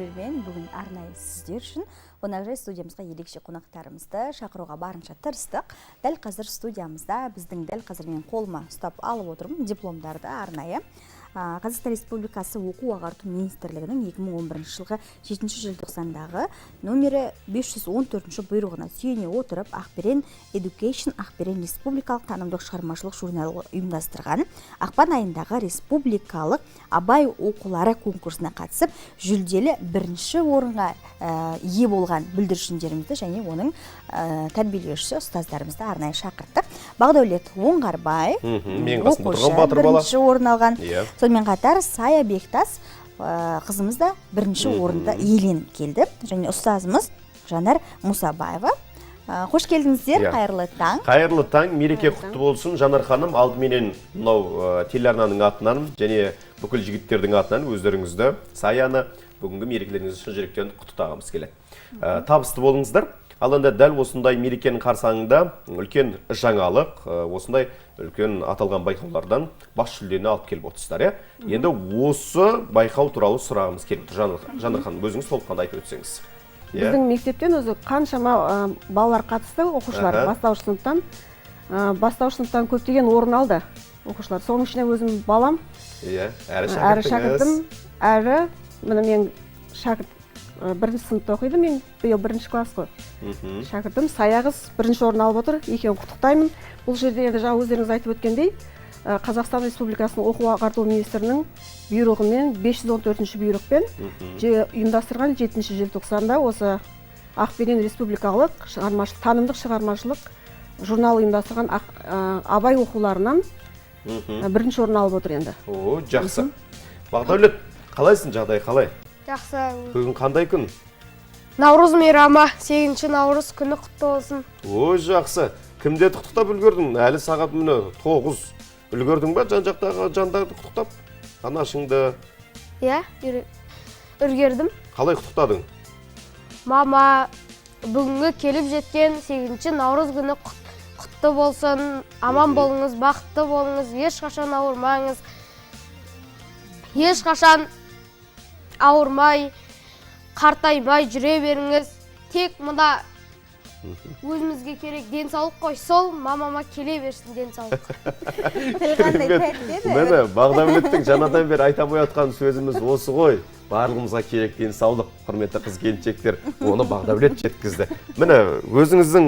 Мен бүгін арнайы сіздер үшін қонақжай студиямызға ерекше қонақтарымызды шақыруға барынша тырыстық. Дәл қазір студиямызда біздің дәл қазір мен қолыма ұстап алып отырмын дипломдарды арнайы. Қазақстан Республикасы оқу ағарту министрлігінің 2011 жылғы 7 желтоқсандағы номері 514 бұйрығына сүйене отырып Ақберен Education Ақберен республикалық танымдық шығармашылық журналы ұйымдастырған ақпан айындағы республикалық абай оқулары конкурсына қатысып жүлделі бірінші орынға ие болған бүлдіршіндерімізді және оның тәрбиелеушісі ұстаздарымызды арнайы шақырттық. Бақдәулет Оңғарбай оқушы бірінші орын алған. Сонымен қатар Сая Бектас қызымыз да бірінші орынды иеленіп келді. Және ұстазымыз Жанар Мұсабаева. Қош келдіңіздер, қайырлы таң. Қайырлы таң, мереке құтты болсын. Жанар ханым, алдыменен мынау телеарнаның атынан және бүкіл жігіттердің атынан өздеріңізді Саяны бүгінгі мерекелеріңіз үшін жүректен құттықтағымыз келеді. Табысты болыңыздар. Ал енді дәл осындай мерекенің қарсаңында үлкен жаңалық, осындай үлкен аталған байқаулардан бас жүлдені алып келіп отырсыздар. Енді осы байқау туралы сұрағымыз келіп тұр. Жанар ханым, өзіңіз толыққанды айтып өтсеңіз. Біздің мектептен өзі қаншама балалар қатысты, оқушылар бастауыш сыныптан көптеген орын алды оқушылар. Соның ішіне өзім балам, әрі шәкіртім, әрі мен шәкірт бірінші сыныпта оқиды, мен биыл бірінші класс қой. Шәкіртім Сая қыз бірінші орын алып отыр, екеуін құттықтаймын. Бұл жерде енді жаңа өздеріңіз айтып өткендей, Қазақстан Республикасының оқу ағарту министрінің бұйрығымен 514 бұйрықпен ұйымдастырған 7 желтоқсанда осы Ақберен республикалық танымдық шығармашылық журналы ұйымдастырған абай оқуларынан бірінші орын алып отыр енді. О, жақсы. Бақдәулет, қалайсың, жағдай қалай? Жақсы. Бүгін қандай күн? Наурыз мейрамы, 8 наурыз күні құтты болсын. О, жақсы. Кімде құттықтап үлгердің? Әлі сағат міне 9. Үлгердің ба жан-жақтағы жандарды құттықтап? Анашыңды? Иә, үлгердім. Қалай құттықтадың? Мама, бүгінгі келіп жеткен 8 наурыз күні құтты болсын. Аман болыңыз, бақытты болыңыз, ешқашан ауырмаңыз. Ешқашан ауырмай, қартаймай жүре беріңіз. Тек мұнда өзімізге керек денсаулық қой, сол мамама келе берсін денсаулық. Мені Бақдәулеттің жаңадан бері айта қойған сөзіміз осы ғой. Барлығымызға керек денсаулық, құрметті қыз келіншектер, оны Бақдәулет жеткізді. Міне өзіңіздің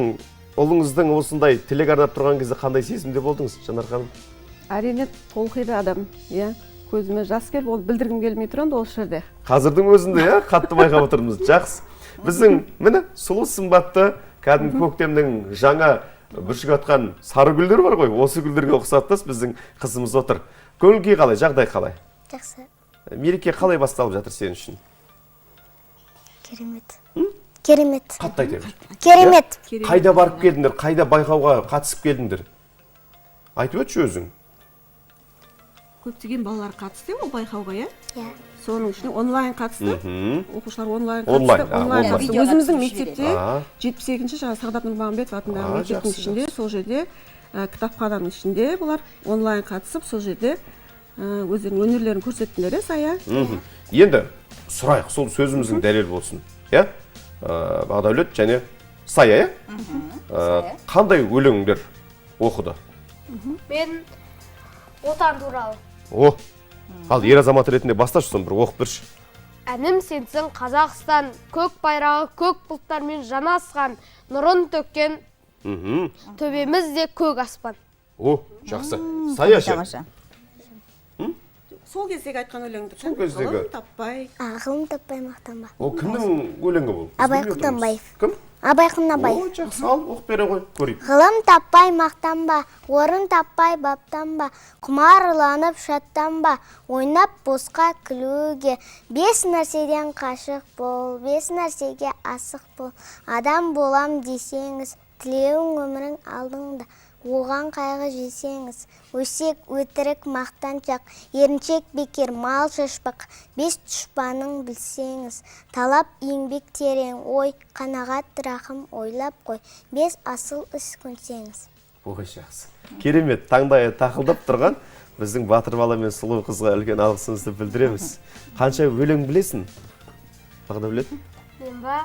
ұлыңыздың осындай тілек арнап тұрған кезде қандай сезімде болдыңыз, Жанар ханым? Әрине толқиды адам, көзіме жас келіп, ол білдіргім келмей тұрады осы жерде. Қазірдің өзінде қатты байқап отырмыз. Жақсы. Біздің міне сұлу сымбатты кәдімгі көктемнің жаңа бүршік атқан сары гүлдер бар ғой, осы гүлдерге ұқсаттас біздің қызымыз отыр. Көңіл-күй қалай, жағдай қалай? Жақсы. Мереке қалай басталып жатыр сен үшін? Керемет. Керемет. Қатты айта бер. Керемет. Қайда барып келдіңдер, қайда байқауға қатысып келдіңдер? Айтып өтші өзің. Көптеген балалар қатысты ол байқауға, Иә. Соның ішіне онлайн қатысты, оқушылар онлайн қатысты. Өзіміздің мектепте 78-ші жаңа Сағдат Нұрмағамбетов атындағы мектептің ішінде, сол жерде кітапхананың ішінде бұлар онлайн қатысып, сол жерде өздерінің өнерлерін көрсеттілер, Сая. Енді сұрайық, сол сөзіміздің дәлел болсын. Бақдәулет және Сая, қандай өлеңдер оқыды? Мен отан туралы. О, ал ер азамат ретінде басташысын бір оқып берші. Әнім сенсің Қазақстан, көк байрағы көк бұлттармен жанасқан, нұрын төккен төбемізде көк аспан. О, жақсы. Саяшы. Сол кездегі айтқан өлеңді. Сол кездегі. Ғылым таппай мақтанба. О, кімнің өлеңі бұл? Абай Құнанбаев. Кім? Абай Құнанбаев. О, жақсы, ал, оқып бере ғой, көрейік. Ғылым таппай мақтанба, орын таппай баптанба, құмарланып шаттанба, ойнап босқа күлуге, 5 нәрседен қашық бол, 5 нәрсеге асық бол. Адам болам десеңіз, тілеуің өмірің алдыңда, оған қайғы жесеңіз, өсек өтірік мақтаншақ, еріншек бекер мал шашпақ, 5 дұшпаның білсеңіз, талап еңбек терең ой, қанағат рахым ойлап қой, 5 асыл іс көнсеңіз. Ой, жақсы. Керемет, таңдайы тақылдап тұрған біздің батыр бала мен сұлу қызға үлкен алғысымызды білдіреміз. Қанша өлең білесің? Бағана білетін? Мен ба?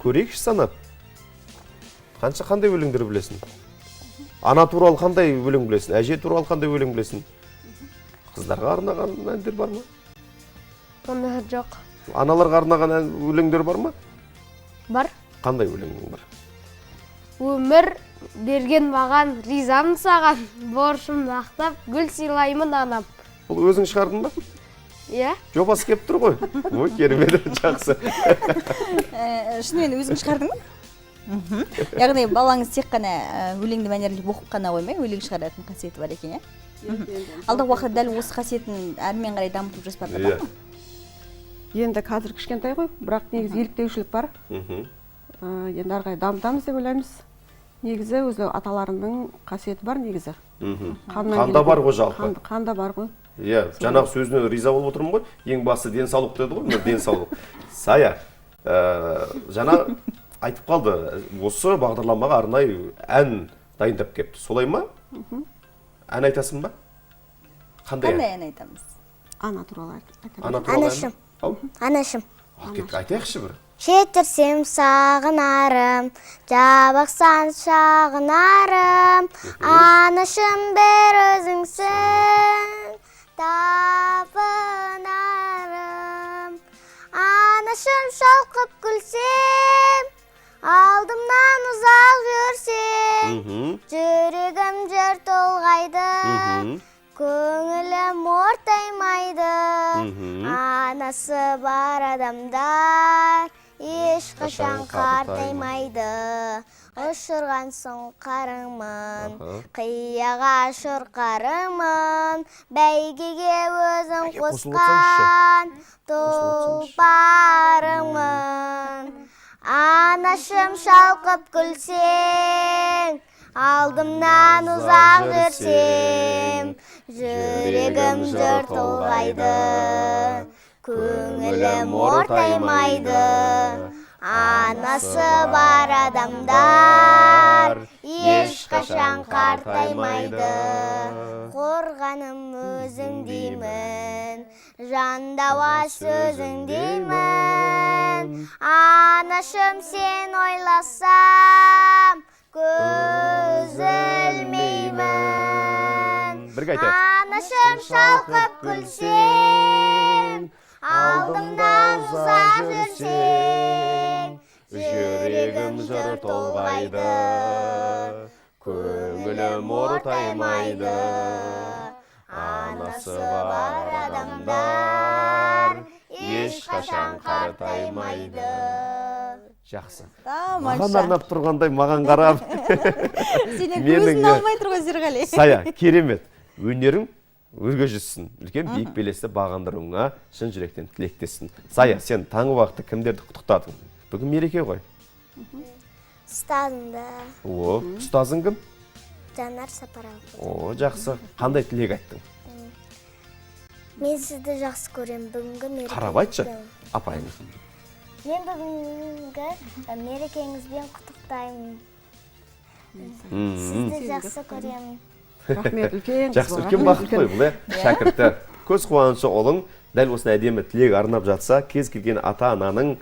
Көрейікші санап. Қандай өлеңдер білесің? Ана туралы қандай өлең білесің? Әже туралы қандай өлең білесің? Қыздарға арнаған әндер бар ма? Оны жоқ. Аналарға арнаған өлеңдер бар ма? Бар. Қандай өлең бар? Өмір берген маған ризамын саған, борышымды ақтап, гүл сыйлаймын анам. Бұл өзің шығардың ба? Иә. Жобасы келіп тұр ғой. Ой, керемет, жақсы. Шынымен өзің шығардың ба? Яғни балаңыз тек қана өлеңді мәнерлеп оқып қана қоймай, өлең шығаратын қасиеті бар екен, иә? Алдағы уақытта дәл осы қасиетін әрмен қарай дамытып жоспарда бар ма? Енді қазір кішкентай ғой, бірақ негізі еліктеушілік бар. Енді ары қарай дамытамыз деп ойлаймыз. Негізі өзі аталарының қасиеті бар негізі. Қанда бар ғой жалпы. Қанда бар ғой. Иә, жаңағы сөзіне риза болып отырмын ғой. Ең басты денсаулық деді ғой, мына денсаулық. Сая, жаңа айтып қалды, осы бағдарламаға арнайы ән дайындап кепті. Солай ма? Ән айтасың ба? Қандай ән айтамыз? Ана туралы айтамыз. Ана туралы Анашым. Анашым. Айтайықшы бір. Жетірсем сағынарым, жабықсан шағынарым, анашым бір өзіңсің, табынарым. Анашым шалқып күлсем, алдымнан ұзақ жүрсем, жүрегім жыр толғайды, көңілім ортаймайды. Анасы бар адамдар ешқашан қартаймайды. Ұшырған соң қарыңмын, қияға шұрқарымын, бәйгеге өзім қосқан тұлпарымын. Анашым шалқып күлсең, алдымнан ұзақ жүрсем, жүрегім жыр толғайды, көңілім ортаймайды. Анасы бар адамдар ешқашан қартаймайды. Қорғаным өзің деймін, жандауа сөзің деймін. Анашым сен ойласам, көз ілмеймін. Анашым шалқып күлсең, алдымдан ұзақ жүрсең, жүрегім жыр толғайды, көңілім ортаймайды. Анасы бар адамдар ешқашан қартаймайды. Жақсы. Тамаша. Маған арнап тұрғандай маған қарап. Сенен көзін алмай тұр ғой Серғали. Сая, керемет. Өнерің өрге жүзсін. Үлкен биік белесті бағындыруыңа шын жүректен тілектессін. Сая, сен таңғы уақытта кімдерді құттықтадың? Бүгін мереке ғой. Ұстазымды. Ұстазың кім? Жанар Сапарова. Жақсы. Қандай тілек айттың? Мен сізді жақсы көрем, бүгінгі мерекеңізбен. Қарап айтшы, апайыңыз. Мен бүгінгі мерекеңізбен құттықтаймын. Сізді жақсы көремін. Рахмет, үлкен Жақсы, үлкен бақыт қой бұл, шәкірті. Көз қуанышы ұлың дәл осындай әдемі тілек арнап жатса, кез келген ата-ананың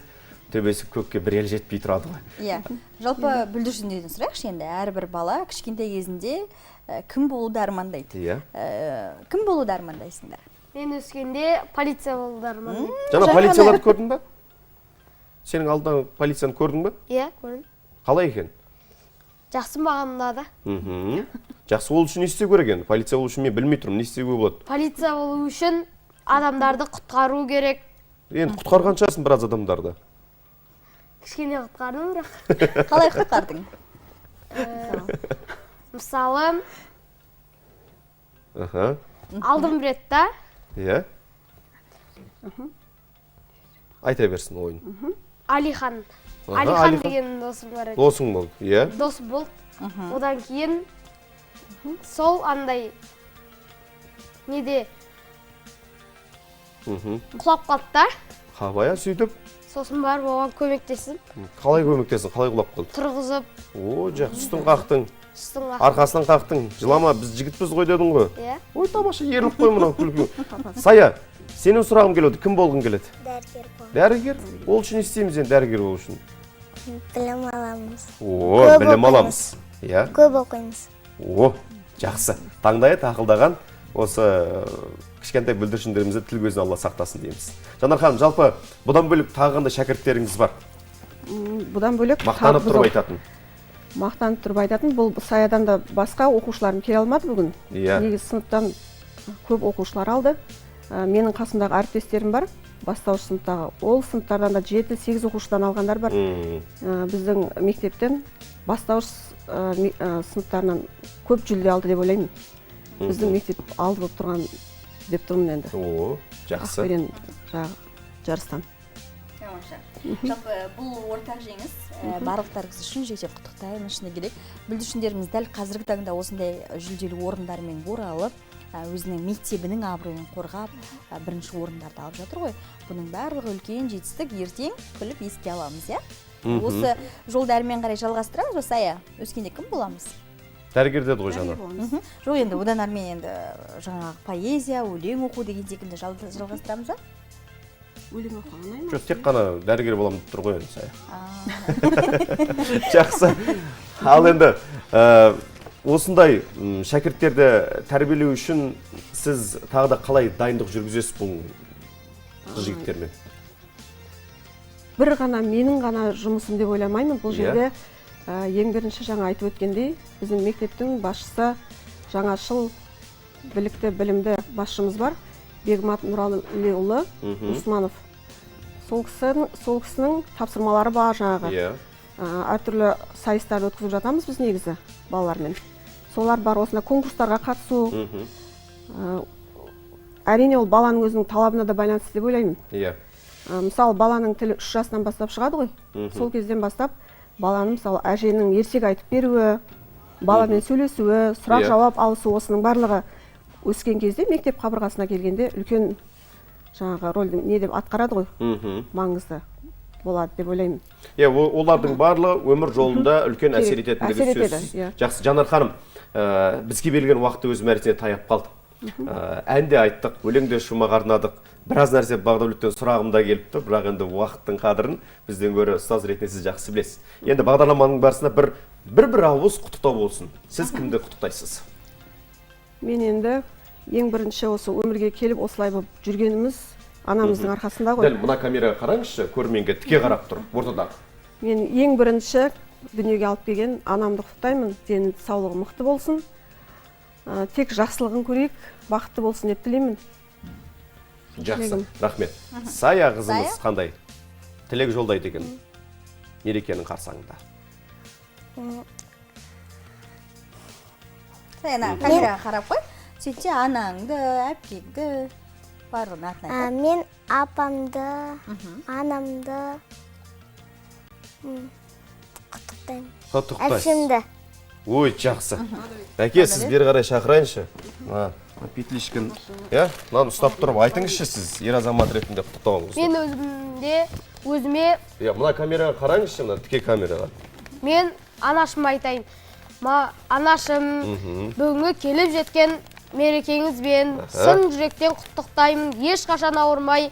төбесі көкке бір ел жетпей тұрады ғой. Иә, жалпы бүлдіршіндерден сұрайықшы енді, әрбір бала кішкентай кезінде кім болуды армандайды? Иә. Кім болуды армандайсыңдар? Мен өскенде полиция болуды армандаймын. Жаңа полицияларды көрдің ба? Сенің алдынан полицияны көрдің ба? Иә, көрдім. Қалай екен? Жақсы маған ұнады. Жақсы ол үшін не істеу керек енді? Полиция болу үшін мен білмей тұрмын, не істеуге болады? Полиция болу үшін адамдарды құтқару керек. Енді құтқарғаншасың біраз адамдарды. Кішкене құтқардым бірақ. Қалай құтқардың? Мысалы, алдым бір рет та. Иә. Айта берсін ойын. Алихан. Алихан деген досым бар еді. Досың болды, иә? Дос болды. Одан кейін сол андай неде құлап қалды да. Қабая сөйтіп? Сосын барып оған көмектесіп. Қалай көмектесің? Қалай құлап қалды? Тұрғызып. Жақсы, үстін қақтың. Үстін қақтың. Арқасынан қақтың. Жылама, біз жігітпіз ғой дедің ғой. Иә. Ой, тамаша ерлік қой мынау күлкі. Сая, Сенің сұрағым келеді, кім болғың келеді? Дәрігер бол. Дәрігер? Ол үшін не істейміз енді дәрігер болу үшін? Білім аламыз. О, Көп білім оқимыз. аламыз. Иә. Көп оқимыз. О, жақсы. Таңдайы тақылдаған осы кішкентай бүлдіршіндерімізді тіл көзден Алла сақтасын дейміз. Жанар ханым, жалпы бұдан бөлек тағы қандай шәкірттеріңіз бар? Бұдан бөлек Мақтанып тұрып айтатын. Мақтанып тұрып айтатын. Бұл саядан да басқа оқушыларым келе алмады бүгін. Иә. Негізі сыныптан көп оқушылар алды. Менің қасымдағы әріптестерім бар, бастауыш сыныптағы. Ол сыныптардан да 7-8 оқушыдан алғандар бар. Біздің мектептен бастауыш сыныптарынан көп жүлде алды деп ойлаймын. Біздің мектеп алды болып тұрған деп тұрмын енді. О, жақсы. Ақберен жарыстан. Жалпы бұл ортақ жеңіс барлықтарыңыз үшін жеке құттықтаймын, шыны керек. Бүлдіршіндеріміз дәл қазіргі таңда осындай жүлделі орындармен оралып, өзінің мектебінің абыройын қорғап, бірінші орындарды алып жатыр ғой. Бұның барлығы үлкен жетістік, ертең біліп еске аламыз, иә? Осы жолды әрмен қарай жалғастырамыз, Сая, өскенде кім боламыз? Дәрігер деді ғой Жанар. Жоқ, енді одан әрмен енді жаңағы поэзия, өлең оқу деген секілді жалғастырамыз ба? Өлең оқу оңай Жоқ, тек қана дәрігер боламын деп тұр ғой енді Сая. Жақсы. Ал енді осындай шәкірттерді тәрбиелеу үшін сіз тағы да қалай дайындық жүргізесіз бұл жігіттермен? Бір ғана менің ғана жұмысым деп ойламаймын. Бұл жерде ең бірінші жаңа айтып өткендей, біздің мектептің басшысы жаңашыл, білікті, білімді басшымыз бар. Бегмат Нұралиұлы Усманов. Сол кісінің тапсырмалары бар жаңағы. Әртүрлі сайыстарды өткізіп жатамыз біз негізі балалармен. Солар бар, осында конкурстарға қатысу. Әрине ол баланың өзінің талабына да байланысты деп ойлаймын. Мысалы, баланың тілі 3 жасынан бастап шығады ғой. Сол кезден бастап баланың мысалы әженің ертек айтып беруі, баламен сөйлесуі, сұрақ жауап алысу, осының барлығы өскен кезде мектеп қабырғасына келгенде үлкен жаңағы рөлді не деп атқарады ғой, маңызды болады деп ойлаймын. Олардың барлығы өмір жолында үлкен әсер ететіндігі сөзсіз. Жақсы, Жанар ханым, бізге берілген уақытты өз мәресіне таяп қалдық. Әнде айттық, өлеңде шумақ арнадық. Біраз нәрсе Бағдәулеттен сұрағымда келіпті, бірақ енді уақыттың қадірін бізден гөрі ұстаз ретінде сіз жақсы білесіз. Енді бағдарламаның барысында бір ауыз құттықтау болсын. Сіз кімді құттықтайсыз? Мен енді ең бірінші осы өмірге келіп осылай болып жүргеніміз анамыздың арқасында ғой. Дәл мына камераға қараңызшы, көрерменге тіке қарап тұр, ортадағы. Мен ең бірінші дүниеге алып келген анамды құттықтаймын. Дені саулығы мықты болсын. Тек жақсылығын көрейік, бақытты болсын деп тілеймін. Жақсы, рахмет. Сая қызымыз қандай? Тілек жолдайды екен мерекенің қарсаңында. Саяна, камераға қарап қой. Сөйтсе анаңды, әпкеңді барлығын атын айтады. Мен апамды, анамды құттықтаймын. Әпшемді. Ой, жақсы. Әке, сіз бері қарай шақырайыншы. Петлишкін, мынаны ұстап тұрып, айтыңызшы сіз, ер азамат ретінде құттықтауыңыз. Мен өзіме... Мына камераға қараңызшы, мына тіке камераға. Мен анашым айтайын. Анашым, бүгінгі келіп жеткен мерекеңізбен сын жүректен құттықтаймын. Ешқашан ауырмай,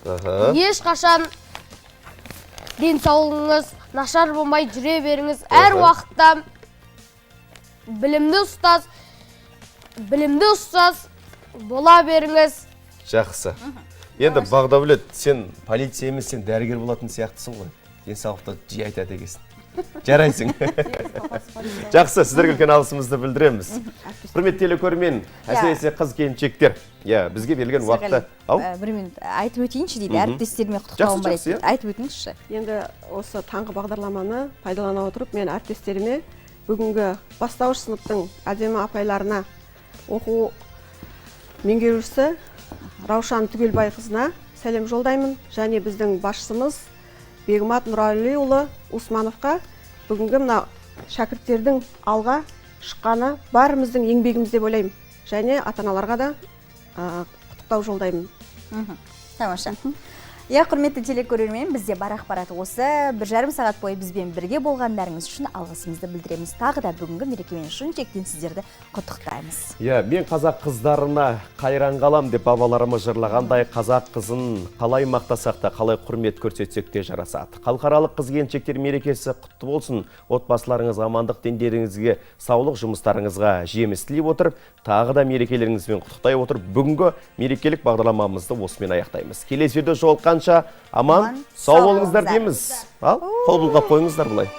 ешқашан денсаулығыңыз нашар болмай жүре беріңіз. Әр уақытта білімді ұстаз бола беріңіз. Жақсы. Енді Бағдәулет, сен полиция емес, сен дәрігер болатын сияқтысың ғой. Денсаулықты жиі айтады екенсің. Жарайсың. Жақсы, сіздерге үлкен алғысымызды білдіреміз. Құрметті телекөрермен, әсіресе қыз келіншектер, бізге берілген уақытта. Бір минут айтып өтейінші дейді, әріптестеріме құттықтауым бар еді. Айтып өтіңізші. Енді осы таңғы бағдарламаны пайдалана отырып, мен әріптестеріме бүгінгі бастауыш сыныптың әдемі апайларына, оқу меңгерушісі Раушан Түгелбайқызына сәлем жолдаймын. Және біздің басшымыз Бегмат Нұралиұлы Усмановқа бүгінгі мына шәкірттердің алға шыққаны барымыздың еңбегіміз деп ойлаймын. Және ата-аналарға да құттықтау жолдаймын. Тамаша. Иә, құрметті телекөрермен, бізде бар ақпарат осы. 1,5 сағат бойы бізбен бірге болғандарыңыз үшін алғысымызды білдіреміз. Тағы да бүгінгі мерекемен шын жектен сіздерді құттықтаймыз. Иә, мен қазақ қыздарына қайран қалам деп бабаларымыз жырлағандай, қазақ қызын қалай мақтасақ та, қалай құрмет көрсетсек те жарасады. Халықаралық қыз-келіншектер мерекесі құтты болсын. Отбасыларыңызға амандық, дендеріңізге саулық, жұмыстарыңызға жеміс тілеп отырып, тағы да мерекелеріңізбен құттықтай отырып, бүгінгі мерекелік бағдарламамызды осымен аяқтаймыз. Келесі жерде жолыққанша аман, сау болыңыздар дейміз. Ал, қол бұлғап қойыңыздар бұлай.